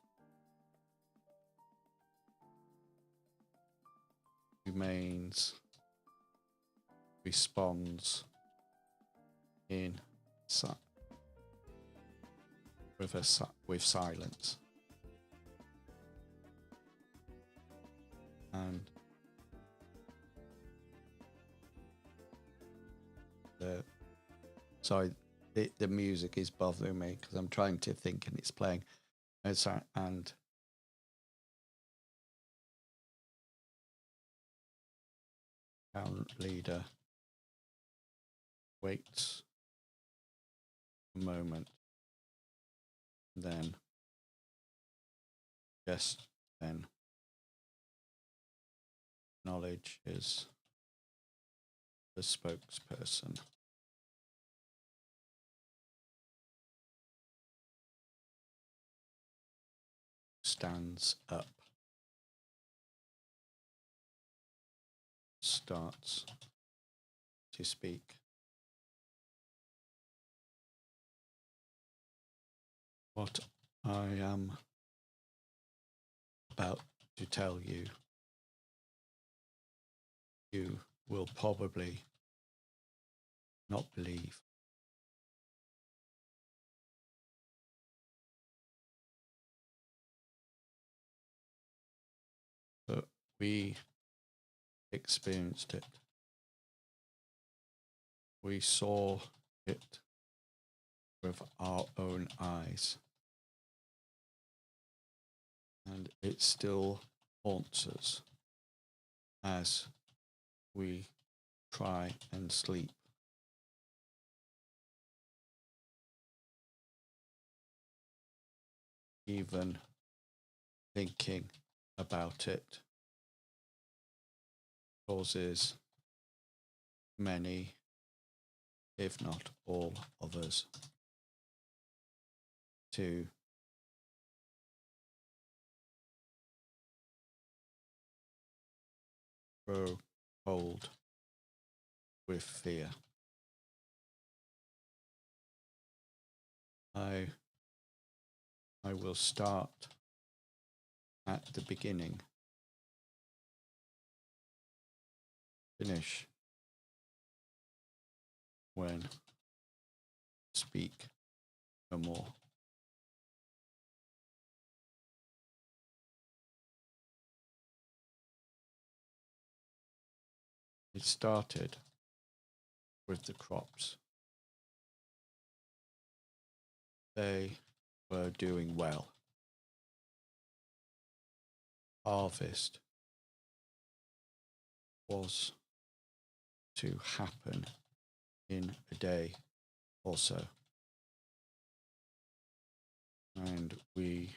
responds in with silence, and the music is bothering me because I'm trying to think and it's playing, and town leader waits a moment, then acknowledges the spokesperson. Stands up, starts to speak. What I am about to tell you, you will probably not believe. But we experienced it. We saw it with our own eyes. And it still haunts us as we try and sleep. Even thinking about it causes many, if not all of us, to grow cold with fear. I will start at the beginning, finish when speak no more. It started with the crops. They were doing well. Harvest was to happen in a day or so. and we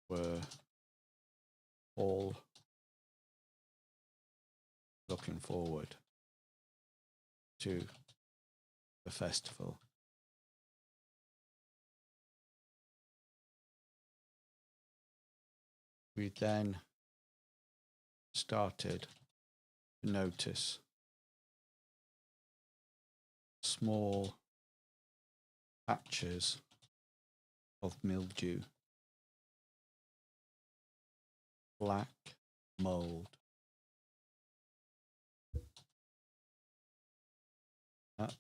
were all looking forward to the festival. We then started to notice small patches of mildew, black mold that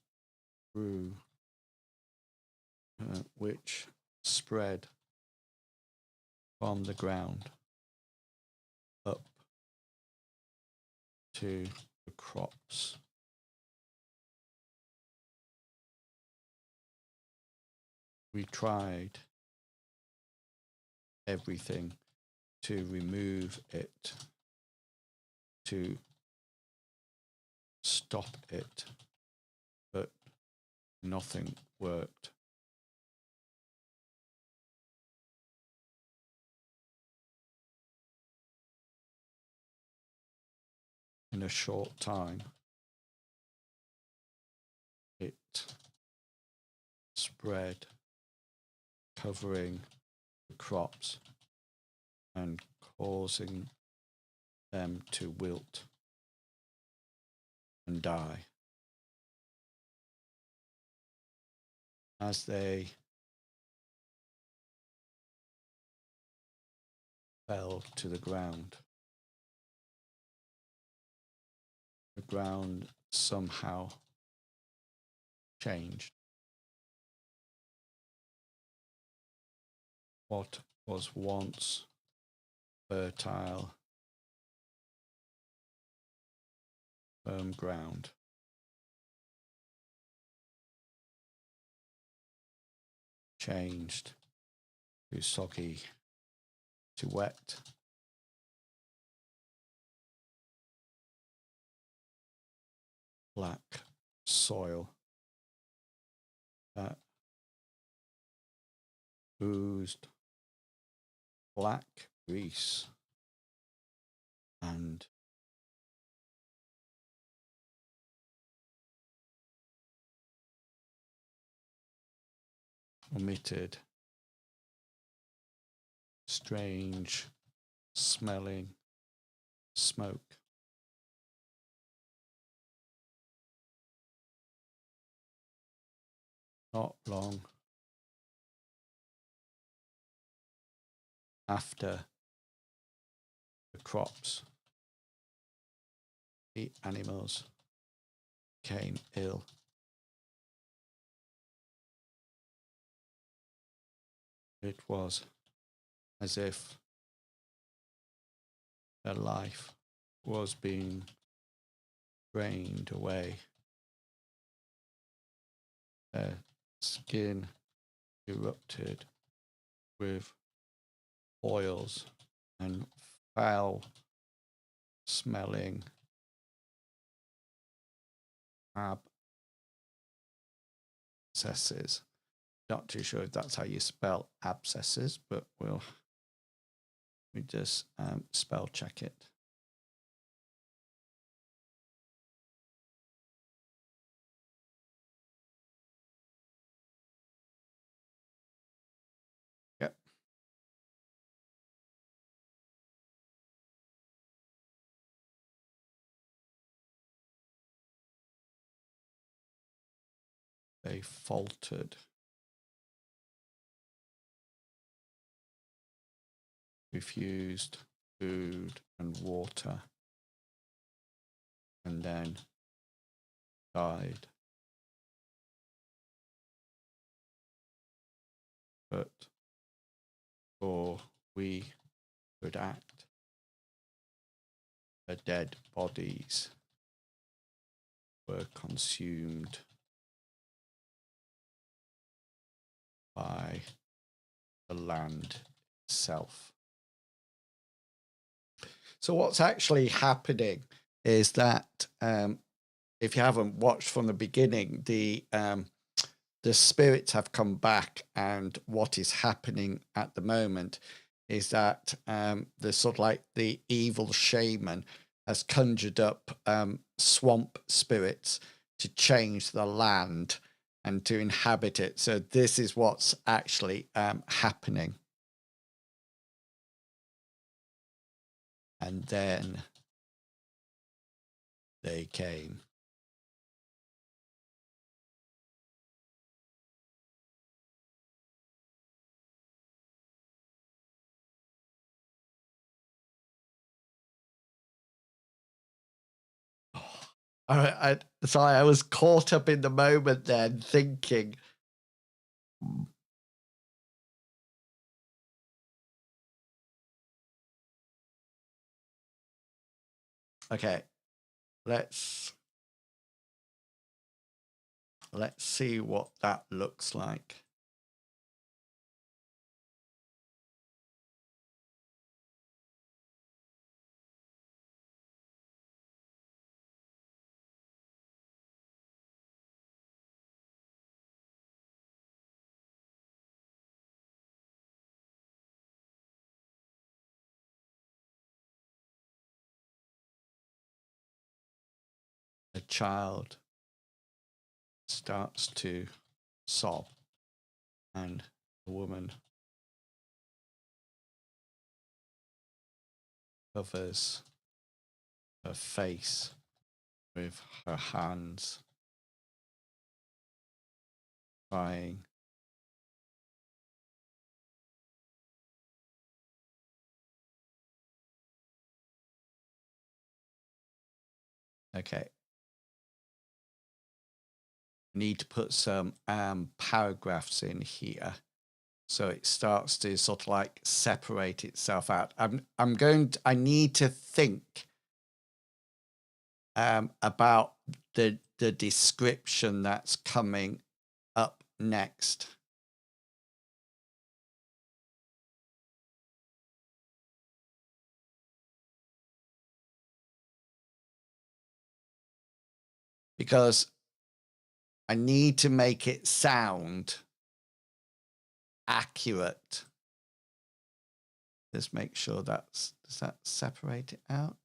grew, which spread from the ground up to the crops. We tried everything to remove it, to stop it, but nothing worked. In a short time, it spread, covering the crops and causing them to wilt and die. As they fell to the ground somehow changed. What was once fertile, firm ground changed to soggy, to wet, black soil that oozed black grease and emitted strange smelling smoke. Not long after the crops, the animals became ill. It was as if their life was being drained away. Their skin erupted with oils and foul smelling abscesses. Not too sure if that's how you spell abscesses, but we just spell check it. Yep. They faltered, refused food and water, and then died. But before we could act, the dead bodies were consumed by the land itself. So what's actually happening is that if you haven't watched from the beginning, the the spirits have come back, and what is happening at the moment is that the sort of like the evil shaman has conjured up swamp spirits to change the land and to inhabit it. So this is what's actually happening. And then they came. Sorry, I was caught up in the moment then, thinking. Okay, let's see what that looks like. A child starts to sob, and the woman covers her face with her hands, crying. Okay. Need to put some paragraphs in here, so it starts to sort of like separate itself out. I need to think about the description that's coming up next. Because I need to make it sound accurate. Just make sure does that separate it out?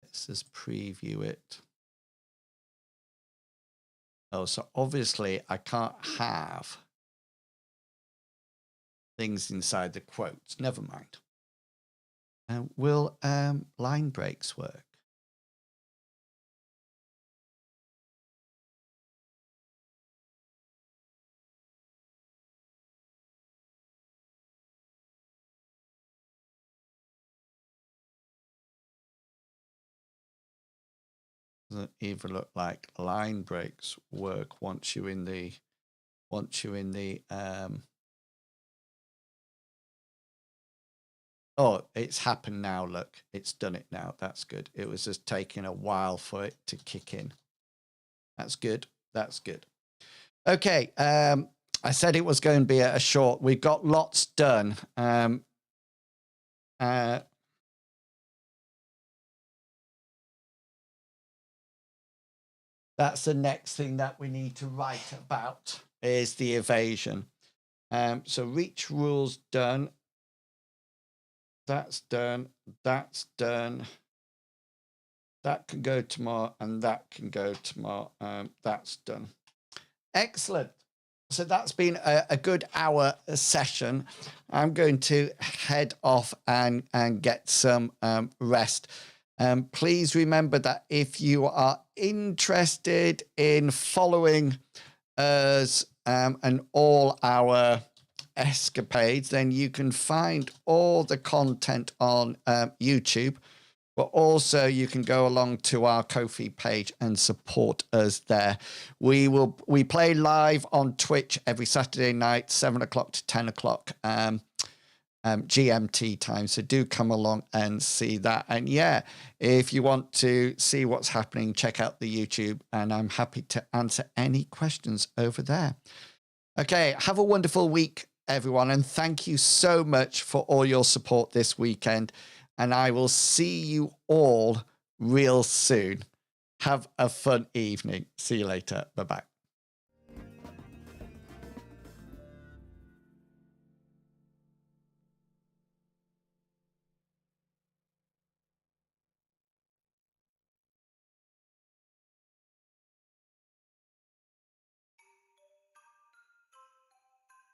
Let's just preview it. Oh, so obviously I can't have things inside the quotes. Never mind. Will line breaks work? Doesn't even look like line breaks work once you're in the oh, it's happened now. Look, it's done it now. That's good. It was just taking a while for it to kick in. That's good. That's good. Okay. I said it was going to be a short. We've got lots done. That's the next thing that we need to write about is the evasion. So reach rules done. That's done. That's done. That can go tomorrow, and that can go tomorrow. That's done. Excellent. So that's been a good hour session. I'm going to head off and get some rest. Please remember that if you are interested in following us and all our escapades, then you can find all the content on YouTube, but also you can go along to our Ko-fi page and support us there. We play live on Twitch every Saturday night, 7 o'clock to 10 o'clock GMT time. So do come along and see that. And yeah, if you want to see what's happening, check out the YouTube, and I'm happy to answer any questions over there. Okay, have a wonderful week, everyone, and thank you so much for all your support this weekend. and I will see you all real soon. Have a fun evening. See you later. Bye-bye.